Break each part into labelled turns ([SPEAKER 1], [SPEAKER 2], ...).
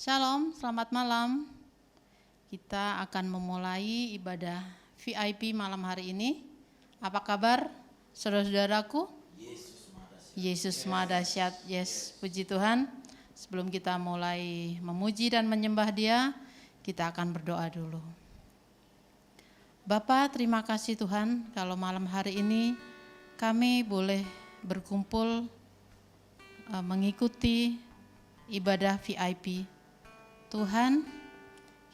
[SPEAKER 1] Shalom, selamat malam. Kita akan memulai ibadah VIP malam hari ini. Apa kabar saudara-saudaraku? Yesus Maha Dahsyat. Yes, puji Tuhan. Sebelum kita mulai memuji dan menyembah Dia, kita akan berdoa dulu. Bapa, terima kasih Tuhan kalau malam hari ini kami boleh berkumpul mengikuti ibadah VIP. Tuhan,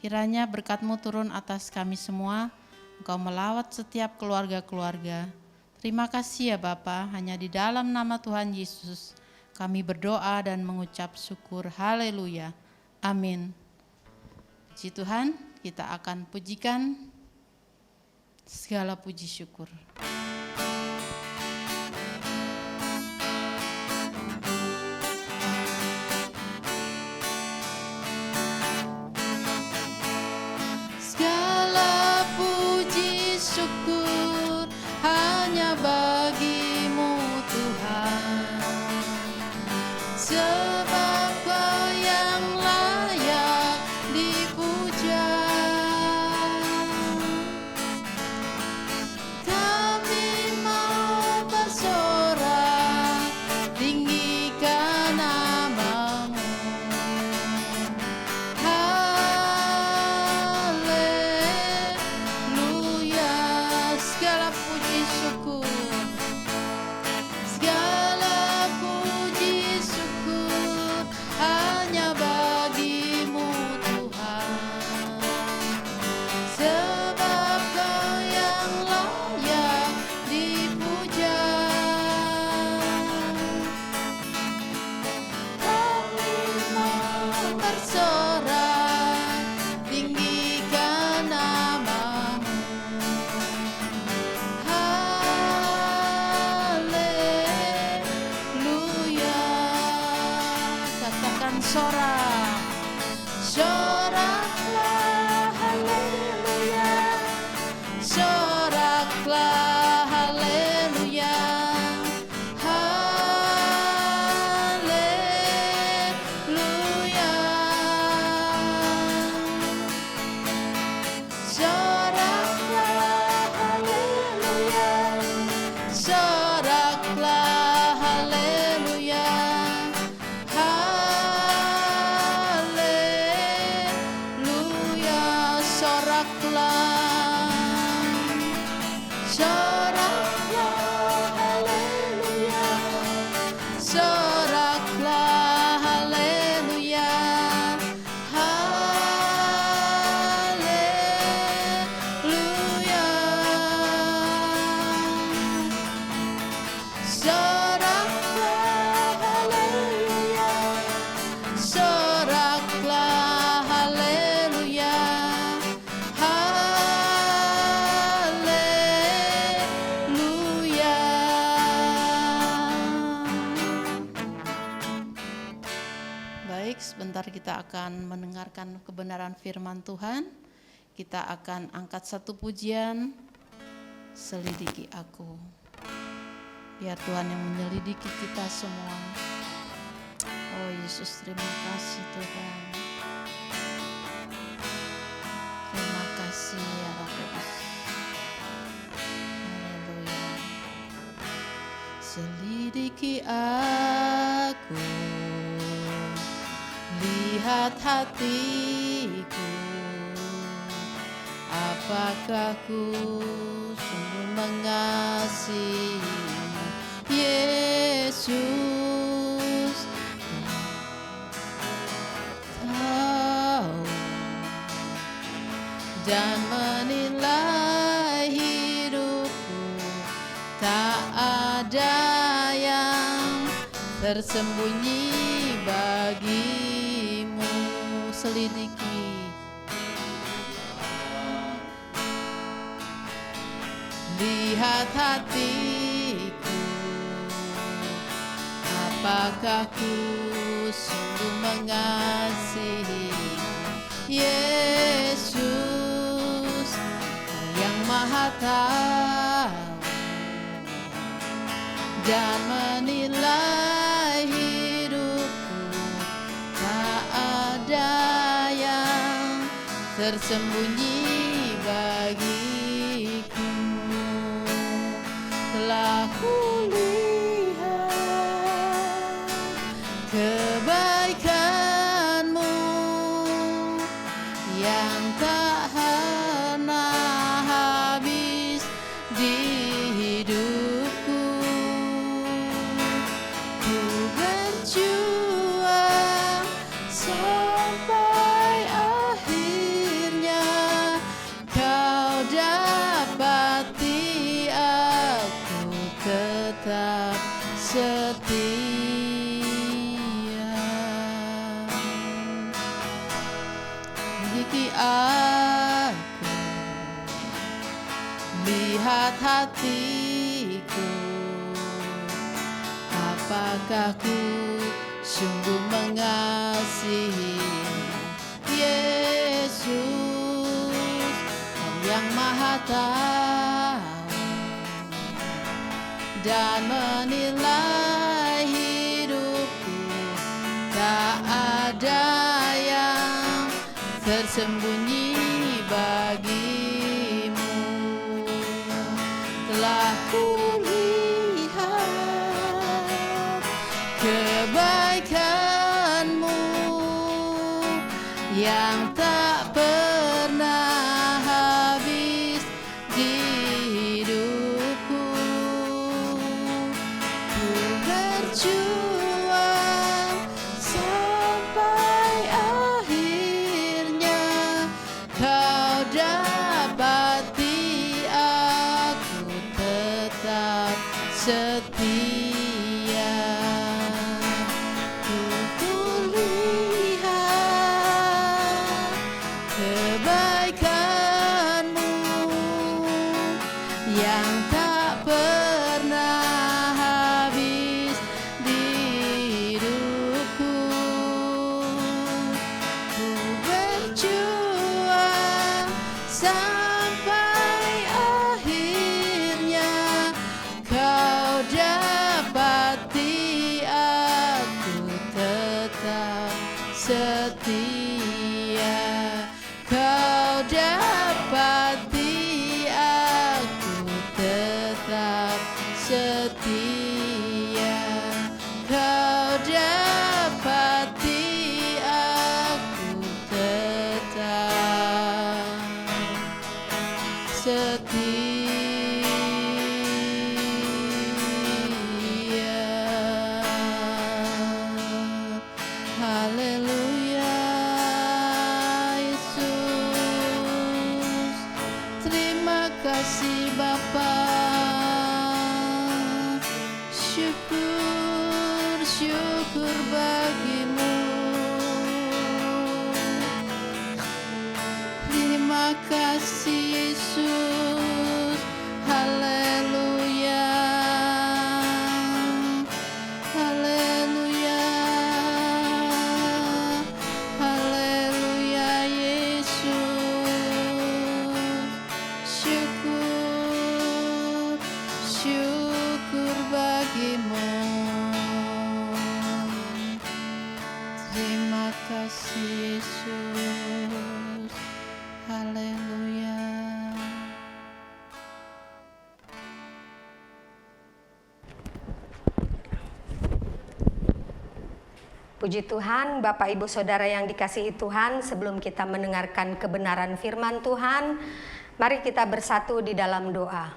[SPEAKER 1] kiranya berkat-Mu turun atas kami semua, Engkau melawat setiap keluarga-keluarga. Terima kasih ya Bapa, hanya di dalam nama Tuhan Yesus kami berdoa dan mengucap syukur. Haleluya. Amin. Puji Tuhan, kita akan pujikan segala puji syukur. Syukur hanya bagi-Mu Tuhan, sebab Kau yang layak dipuja. Kami mau bersorak, tinggikan nama-Mu. Kita akan mendengarkan kebenaran firman Tuhan. Kita akan angkat satu pujian, selidiki aku. Biar Tuhan yang menyelidiki kita semua. Oh Yesus, terima kasih Tuhan. Terima kasih ya Rabbus. Haleluya. Selidiki aku, lihat hatiku, apakah ku sungguh mengasihi Yesus. Tahu dan menilai hidupku, tak ada yang tersembunyi bagi. Selidiki, lihat hatiku, apakah ku sungguh mengasihi Yesus yang Maha Tahu dan menilai hidupku, tak ada tersembunyi bagiku. Telah kulihat kebaikan-Mu yang tak pernah habis di hidupku. Ku berjuang sampai akhirnya Kau dapati aku tetap setia. Miliki aku, lihat hatiku, apakah ku sungguh mengasihi Yesus, Kau yang Maha Tahu dan menilai hidupku. Tak ada yang tersembunyi bagi-Mu. Telah kulihat kebaikan-Mu yang tak pernah habis di hidupku. Ku berjuang sampai akhirnya Kau dapati aku tetap setia. Ku kulihat kebaikan-Mu yang tak pernah habis di hidupku. Ku berjuang sampai akhirnya Kau dapati aku tetap setia. Kau dapati aku tetap setia. Kau dapati aku tetap setia. Haleluya, Yesus. Terima kasih Bapa. Syukur, syukur bagi-Mu. Terima kasih Yesus. Haleluya. Haleluya. Haleluya Yesus. Syukur, syukur bagi-Mu. Terima kasih Yesus. Haleluya.
[SPEAKER 2] Puji Tuhan, Bapak Ibu Saudara yang dikasihi Tuhan, sebelum kita mendengarkan kebenaran firman Tuhan, mari kita bersatu di dalam doa.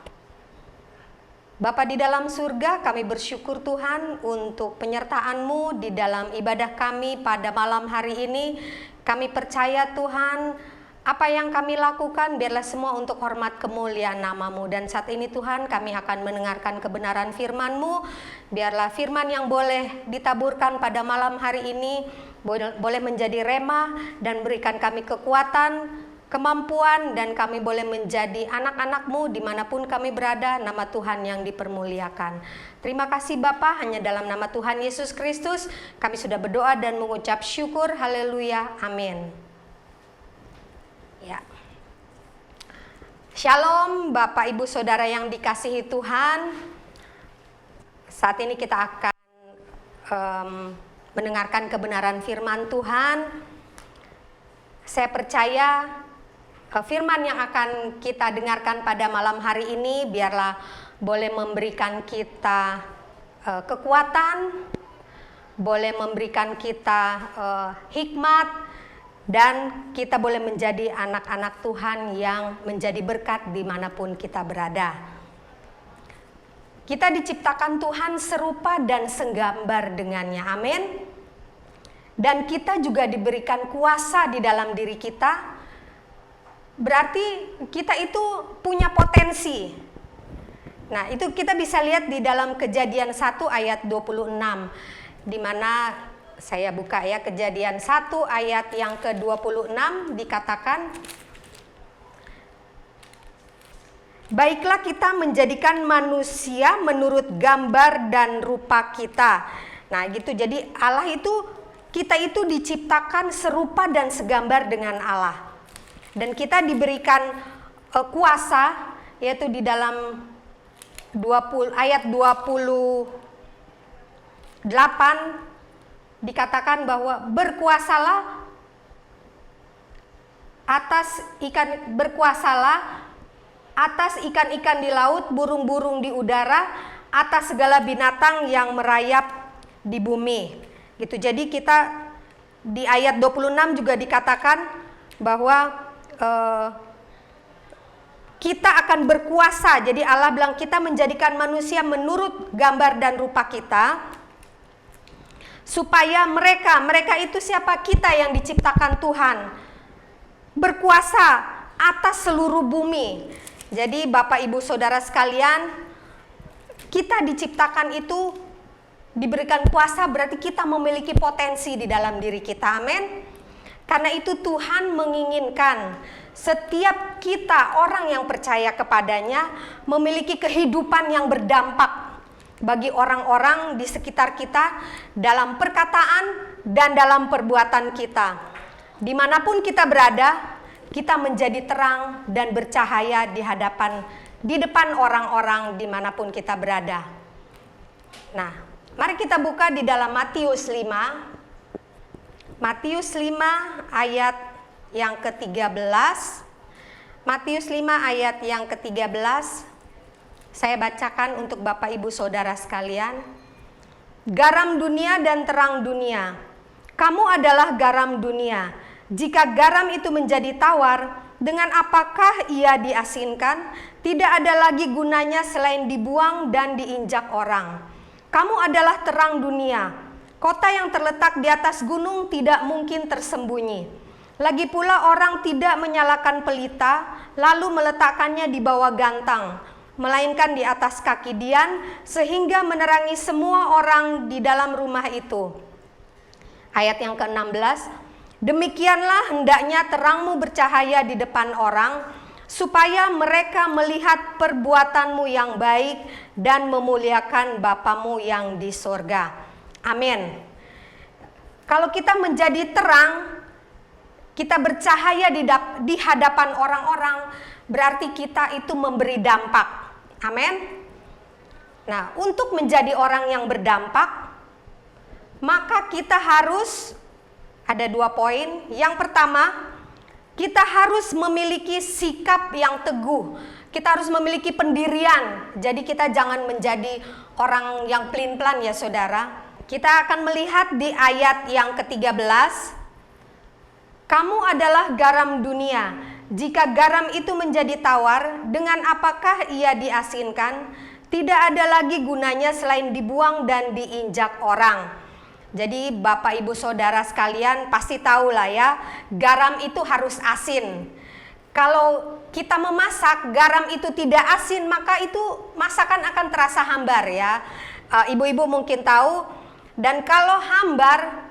[SPEAKER 2] Bapa di dalam surga, kami bersyukur Tuhan untuk penyertaan-Mu di dalam ibadah kami pada malam hari ini. Kami percaya Tuhan, apa yang kami lakukan biarlah semua untuk hormat kemuliaan nama-Mu. Dan saat ini Tuhan, kami akan mendengarkan kebenaran firman-Mu. Biarlah firman yang boleh ditaburkan pada malam hari ini boleh menjadi rema dan berikan kami kekuatan, kemampuan, dan kami boleh menjadi anak-anak-Mu dimanapun kami berada. Nama Tuhan yang dipermuliakan. Terima kasih Bapa, hanya dalam nama Tuhan Yesus Kristus kami sudah berdoa dan mengucap syukur. Haleluya, amin. Ya. Shalom Bapak Ibu Saudara yang dikasihi Tuhan. Saat ini kita akan mendengarkan kebenaran firman Tuhan. Saya percaya Firman yang akan kita dengarkan pada malam hari ini biarlah boleh memberikan kita kekuatan, boleh memberikan kita hikmat, dan kita boleh menjadi anak-anak Tuhan yang menjadi berkat dimanapun kita berada. Kita diciptakan Tuhan serupa dan segambar dengannya, amin. Dan kita juga diberikan kuasa di dalam diri kita. Berarti kita itu punya potensi. Nah, itu kita bisa lihat di dalam Kejadian 1 ayat 26, di mana saya buka ya, Kejadian 1 ayat yang ke-26 dikatakan, baiklah kita menjadikan manusia menurut gambar dan rupa kita. Nah gitu, jadi Allah itu, kita itu diciptakan serupa dan segambar dengan Allah. Dan kita diberikan kuasa, yaitu di dalam ayat 28 dikatakan bahwa berkuasalah atas ikan-ikan di laut, burung-burung di udara, atas segala binatang yang merayap di bumi. Gitu. Jadi kita di ayat 26 juga dikatakan bahwa kita akan berkuasa. Jadi Allah bilang kita menjadikan manusia menurut gambar dan rupa kita, supaya mereka itu siapa? Kita yang diciptakan Tuhan, berkuasa atas seluruh bumi. Jadi Bapak Ibu Saudara sekalian, kita diciptakan itu diberikan kuasa, berarti kita memiliki potensi di dalam diri kita, amin. Karena itu Tuhan menginginkan setiap kita, orang yang percaya kepadanya, memiliki kehidupan yang berdampak bagi orang-orang di sekitar kita, dalam perkataan dan dalam perbuatan kita. Dimanapun kita berada, kita menjadi terang dan bercahaya di depan orang-orang dimanapun kita berada. Nah, mari kita buka di dalam Matius 5. Matius 5 ayat yang ke-13. Matius 5 ayat yang ke-13. Saya bacakan untuk Bapak Ibu Saudara sekalian. Garam dunia dan terang dunia. Kamu adalah garam dunia. Jika garam itu menjadi tawar, dengan apakah ia diasinkan? Tidak ada lagi gunanya selain dibuang dan diinjak orang. Kamu adalah terang dunia. Kota yang terletak di atas gunung tidak mungkin tersembunyi. Lagi pula orang tidak menyalakan pelita, lalu meletakkannya di bawah gantang, melainkan di atas kaki dian, sehingga menerangi semua orang di dalam rumah itu. Ayat yang ke-16, demikianlah hendaknya terangmu bercahaya di depan orang, supaya mereka melihat perbuatanmu yang baik dan memuliakan Bapamu yang di sorga. Amin. Kalau kita menjadi terang, kita bercahaya di hadapan orang-orang, berarti kita itu memberi dampak. Amin. Nah, untuk menjadi orang yang berdampak, maka kita harus ada 2 poin. Yang pertama, kita harus memiliki sikap yang teguh. Kita harus memiliki pendirian. Jadi kita jangan menjadi orang yang pelin-pelan ya saudara. Kita akan melihat di ayat yang ke-13. Kamu adalah garam dunia. Jika garam itu menjadi tawar, dengan apakah ia diasinkan? Tidak ada lagi gunanya selain dibuang dan diinjak orang. Jadi Bapak Ibu Saudara sekalian pasti tahu lah ya, garam itu harus asin. Kalau kita memasak, garam itu tidak asin, maka itu masakan akan terasa hambar ya. Ibu-ibu mungkin tahu. Dan kalau hambar,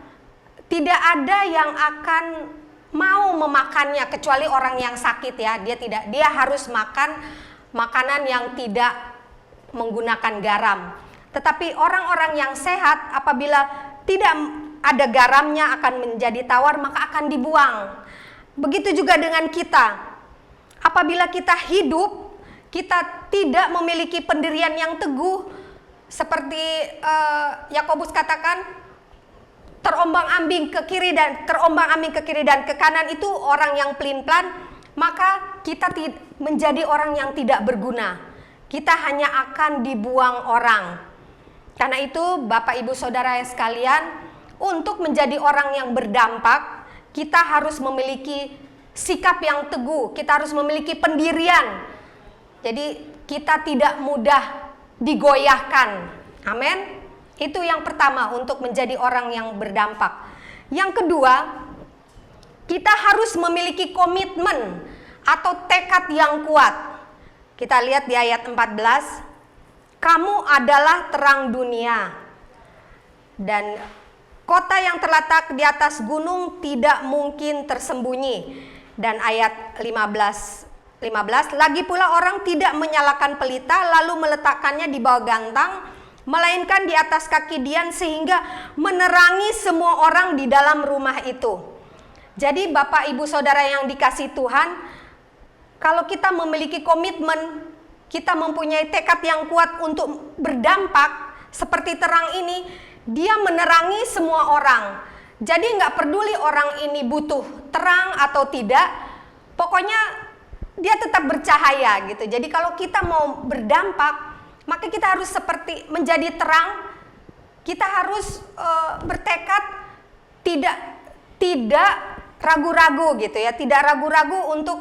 [SPEAKER 2] tidak ada yang akan mau memakannya kecuali orang yang sakit ya. Dia harus makan makanan yang tidak menggunakan garam. Tetapi orang-orang yang sehat apabila tidak ada garamnya akan menjadi tawar, maka akan dibuang. Begitu juga dengan kita. Apabila kita hidup, kita tidak memiliki pendirian yang teguh, seperti Yakobus katakan, terombang-ambing ke kiri dan ke kanan, itu orang yang pelin-pelan. maka kita menjadi orang yang tidak berguna. Kita hanya akan dibuang orang. Karena itu Bapak Ibu Saudara sekalian, untuk menjadi orang yang berdampak, kita harus memiliki sikap yang teguh, kita harus memiliki pendirian. Jadi kita tidak mudah digoyahkan. Amin. Itu yang pertama untuk menjadi orang yang berdampak. Yang kedua, kita harus memiliki komitmen atau tekad yang kuat. Kita lihat di ayat 14. Kamu adalah terang dunia. Dan kota yang terletak di atas gunung tidak mungkin tersembunyi. Dan ayat 15, lagi pula orang tidak menyalakan pelita lalu meletakkannya di bawah gantang, melainkan di atas kaki dian sehingga menerangi semua orang di dalam rumah itu. Jadi Bapak Ibu Saudara yang dikasihi Tuhan, kalau kita memiliki komitmen, kita mempunyai tekad yang kuat untuk berdampak seperti terang ini, dia menerangi semua orang. Jadi nggak peduli orang ini butuh terang atau tidak, pokoknya dia tetap bercahaya gitu. Jadi kalau kita mau berdampak, maka kita harus seperti menjadi terang. Kita harus bertekad tidak ragu-ragu gitu ya, tidak ragu-ragu untuk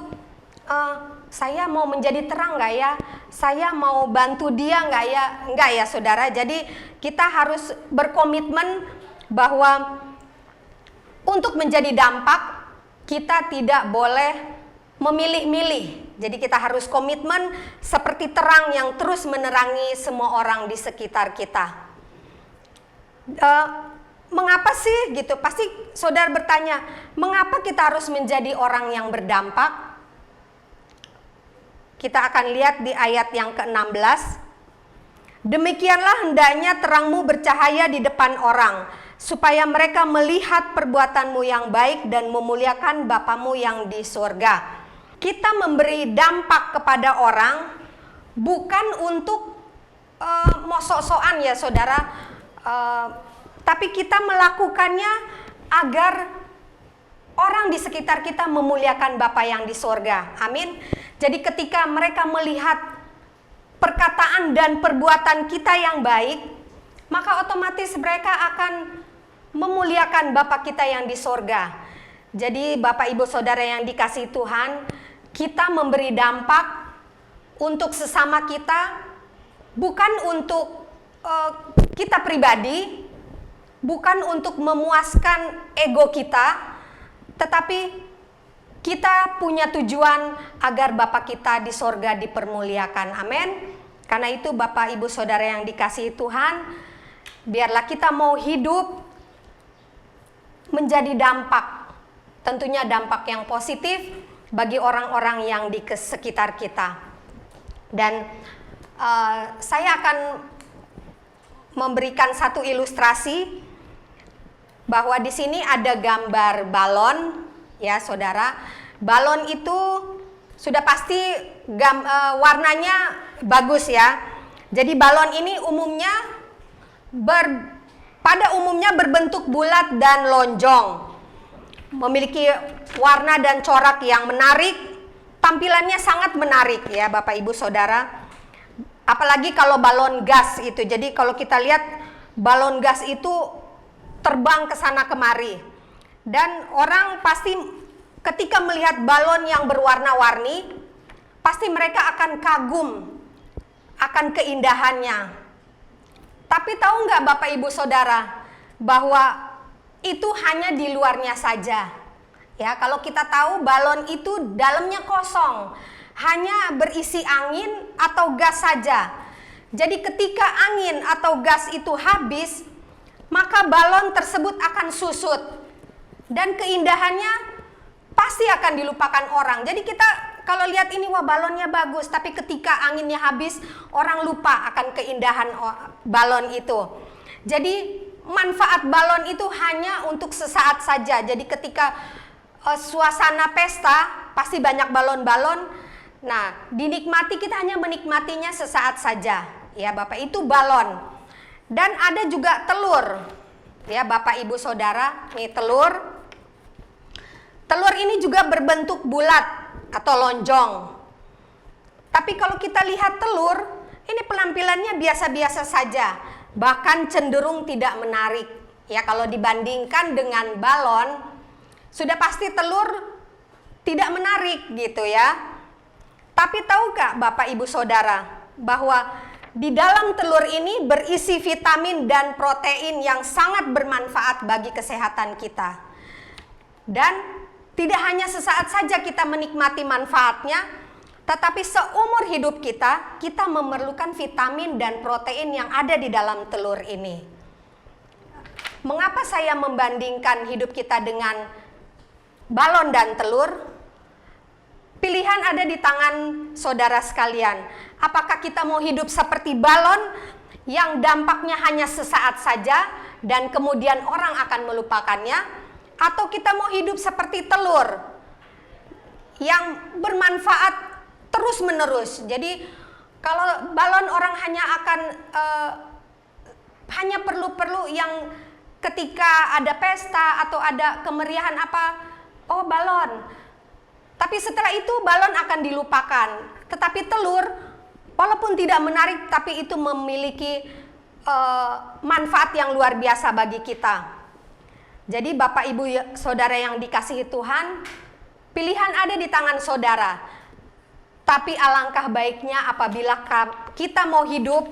[SPEAKER 2] saya mau menjadi terang nggak ya, saya mau bantu dia nggak ya saudara. Jadi kita harus berkomitmen bahwa untuk menjadi dampak kita tidak boleh memilih-milih. Jadi kita harus komitmen seperti terang yang terus menerangi semua orang di sekitar kita. Mengapa sih gitu? Pasti saudara bertanya, mengapa kita harus menjadi orang yang berdampak? Kita akan lihat di ayat yang ke-16. Demikianlah hendaknya terangmu bercahaya di depan orang, supaya mereka melihat perbuatanmu yang baik dan memuliakan Bapamu yang di surga. Kita memberi dampak kepada orang bukan untuk sok-sokan ya saudara, tapi kita melakukannya agar orang di sekitar kita memuliakan Bapa yang di surga. Amin. Jadi ketika mereka melihat perkataan dan perbuatan kita yang baik, maka otomatis mereka akan memuliakan Bapa kita yang di surga. Jadi Bapak Ibu Saudara yang dikasihi Tuhan, kita memberi dampak untuk sesama kita, bukan untuk kita pribadi, bukan untuk memuaskan ego kita, tetapi kita punya tujuan agar Bapa kita di sorga dipermuliakan. Amin. Karena itu Bapak Ibu Saudara yang dikasihi Tuhan, biarlah kita mau hidup menjadi dampak, tentunya dampak yang positif bagi orang-orang yang di sekitar kita. Dan saya akan memberikan satu ilustrasi bahwa di sini ada gambar balon, ya saudara. Balon itu sudah pasti warnanya bagus ya. Jadi balon ini pada umumnya berbentuk bulat dan lonjong, memiliki warna dan corak yang menarik, tampilannya sangat menarik ya Bapak Ibu Saudara. Apalagi kalau balon gas itu. Jadi kalau kita lihat balon gas itu terbang ke sana kemari. Dan orang pasti ketika melihat balon yang berwarna-warni, pasti mereka akan kagum akan keindahannya. Tapi tahu nggak Bapak Ibu Saudara bahwa itu hanya di luarnya saja. Ya, kalau kita tahu balon itu dalamnya kosong, hanya berisi angin atau gas saja. Jadi ketika angin atau gas itu habis, maka balon tersebut akan susut dan keindahannya pasti akan dilupakan orang. Jadi kita kalau lihat ini, wah balonnya bagus, tapi ketika anginnya habis, orang lupa akan keindahan balon itu. Jadi manfaat balon itu hanya untuk sesaat saja. Jadi ketika suasana pesta, pasti banyak balon-balon. Nah, dinikmati, kita hanya menikmatinya sesaat saja. Ya Bapak, itu balon. Dan ada juga telur. Ya Bapak Ibu Saudara, nih telur. Telur ini juga berbentuk bulat atau lonjong. Tapi kalau kita lihat telur, ini penampilannya biasa-biasa saja, bahkan cenderung tidak menarik. Ya, kalau dibandingkan dengan balon, sudah pasti telur tidak menarik gitu ya. Tapi tahukah Bapak Ibu Saudara bahwa di dalam telur ini berisi vitamin dan protein yang sangat bermanfaat bagi kesehatan kita. Dan tidak hanya sesaat saja kita menikmati manfaatnya, tetapi seumur hidup kita memerlukan vitamin dan protein yang ada di dalam telur ini. Mengapa saya membandingkan hidup kita dengan balon dan telur? Pilihan ada di tangan saudara sekalian. Apakah kita mau hidup seperti balon yang dampaknya hanya sesaat saja dan kemudian orang akan melupakannya? Atau kita mau hidup seperti telur yang bermanfaat terus-menerus? Jadi kalau balon orang hanya akan hanya perlu yang ketika ada pesta atau ada kemeriahan apa, oh balon. Tapi setelah itu balon akan dilupakan. Tetapi telur walaupun tidak menarik tapi itu memiliki manfaat yang luar biasa bagi kita. Jadi Bapak Ibu Saudara yang dikasihi Tuhan, pilihan ada di tangan saudara. Tapi alangkah baiknya apabila kita mau hidup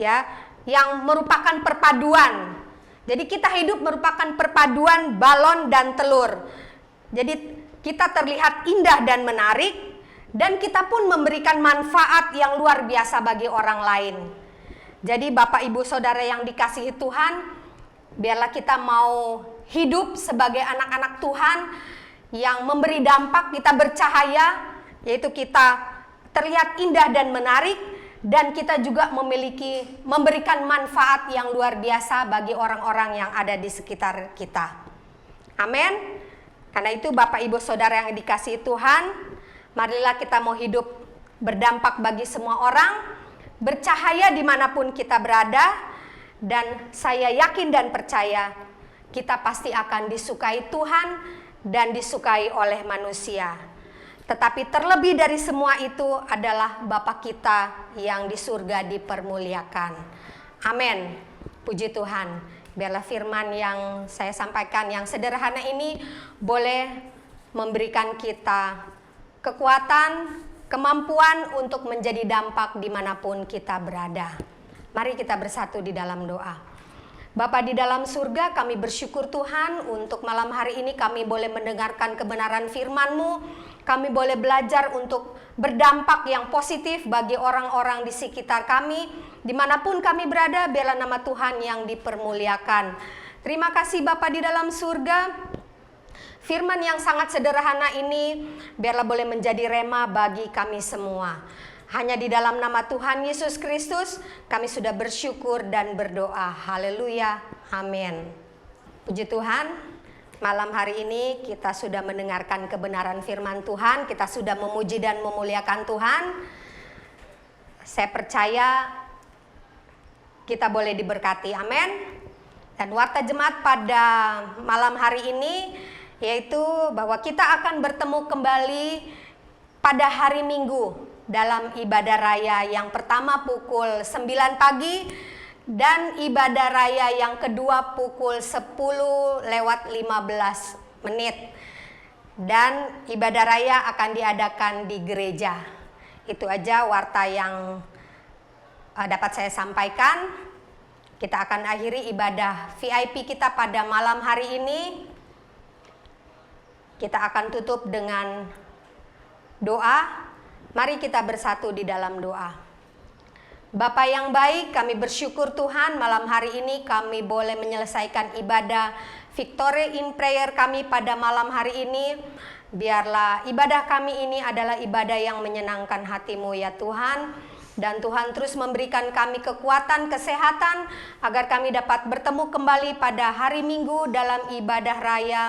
[SPEAKER 2] ya, yang merupakan perpaduan. Jadi kita hidup merupakan perpaduan balon dan telur. Jadi kita terlihat indah dan menarik, dan kita pun memberikan manfaat yang luar biasa bagi orang lain. Jadi Bapak Ibu Saudara yang dikasihi Tuhan, biarlah kita mau hidup sebagai anak-anak Tuhan yang memberi dampak, kita bercahaya, yaitu kita terlihat indah dan menarik, dan kita juga memberikan manfaat yang luar biasa bagi orang-orang yang ada di sekitar kita. Amin. Karena itu Bapak Ibu Saudara yang dikasihi Tuhan, marilah kita mau hidup berdampak bagi semua orang, bercahaya dimanapun kita berada. Dan saya yakin dan percaya kita pasti akan disukai Tuhan dan disukai oleh manusia. Tetapi terlebih dari semua itu adalah Bapa kita yang di surga dipermuliakan. Amin. Puji Tuhan. Biarlah firman yang saya sampaikan yang sederhana ini boleh memberikan kita kekuatan, kemampuan untuk menjadi dampak dimanapun kita berada. Mari kita bersatu di dalam doa. Bapa di dalam surga, kami bersyukur Tuhan untuk malam hari ini kami boleh mendengarkan kebenaran firman-Mu. Kami boleh belajar untuk berdampak yang positif bagi orang-orang di sekitar kami. Dimanapun kami berada, biarlah nama Tuhan yang dipermuliakan. Terima kasih Bapa di dalam surga. Firman yang sangat sederhana ini biarlah boleh menjadi rema bagi kami semua. Hanya di dalam nama Tuhan Yesus Kristus kami sudah bersyukur dan berdoa. Haleluya. Amin. Puji Tuhan, malam hari ini kita sudah mendengarkan kebenaran firman Tuhan. Kita sudah memuji dan memuliakan Tuhan. Saya percaya kita boleh diberkati. Amin. Dan warta jemaat pada malam hari ini yaitu bahwa kita akan bertemu kembali pada hari Minggu dalam ibadah raya yang pertama pukul 9 pagi dan ibadah raya yang kedua pukul 10:15. Dan ibadah raya akan diadakan di gereja. Itu aja warta yang dapat saya sampaikan. Kita akan akhiri ibadah VIP kita pada malam hari ini. Kita akan tutup dengan doa. Mari kita bersatu di dalam doa. Bapa yang baik, kami bersyukur Tuhan malam hari ini kami boleh menyelesaikan ibadah Victory in Prayer kami pada malam hari ini. Biarlah ibadah kami ini adalah ibadah yang menyenangkan hati-Mu ya Tuhan. Dan Tuhan terus memberikan kami kekuatan, kesehatan agar kami dapat bertemu kembali pada hari Minggu dalam ibadah raya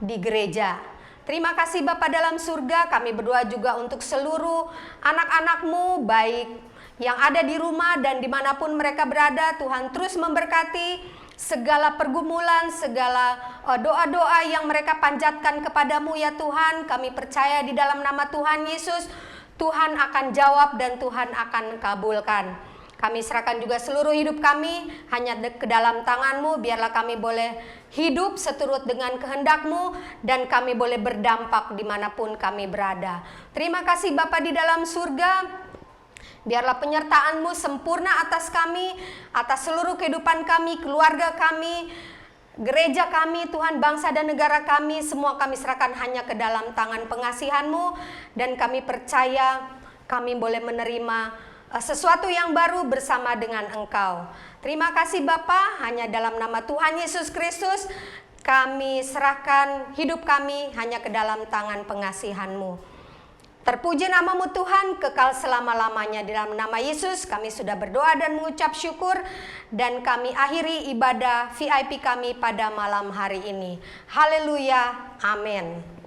[SPEAKER 2] di gereja. Terima kasih Bapa dalam surga, kami berdoa juga untuk seluruh anak-anak-Mu baik yang ada di rumah dan dimanapun mereka berada. Tuhan terus memberkati segala pergumulan, segala doa-doa yang mereka panjatkan kepadamu ya Tuhan. Kami percaya di dalam nama Tuhan Yesus, Tuhan akan jawab dan Tuhan akan kabulkan. Kami serahkan juga seluruh hidup kami hanya ke dalam tangan-Mu. Biarlah kami boleh hidup seturut dengan kehendak-Mu dan kami boleh berdampak dimanapun kami berada. Terima kasih Bapa di dalam surga. Biarlah penyertaan-Mu sempurna atas kami, atas seluruh kehidupan kami, keluarga kami, gereja kami, Tuhan, bangsa dan negara kami. Semua kami serahkan hanya ke dalam tangan pengasihan-Mu. Dan kami percaya kami boleh menerima sesuatu yang baru bersama dengan Engkau. Terima kasih Bapa, hanya dalam nama Tuhan Yesus Kristus kami serahkan hidup kami hanya ke dalam tangan pengasihan-Mu. Terpuji nama-Mu Tuhan, kekal selama-lamanya. Di dalam nama Yesus kami sudah berdoa dan mengucap syukur, dan kami akhiri ibadah VIP kami pada malam hari ini. Haleluya, amin.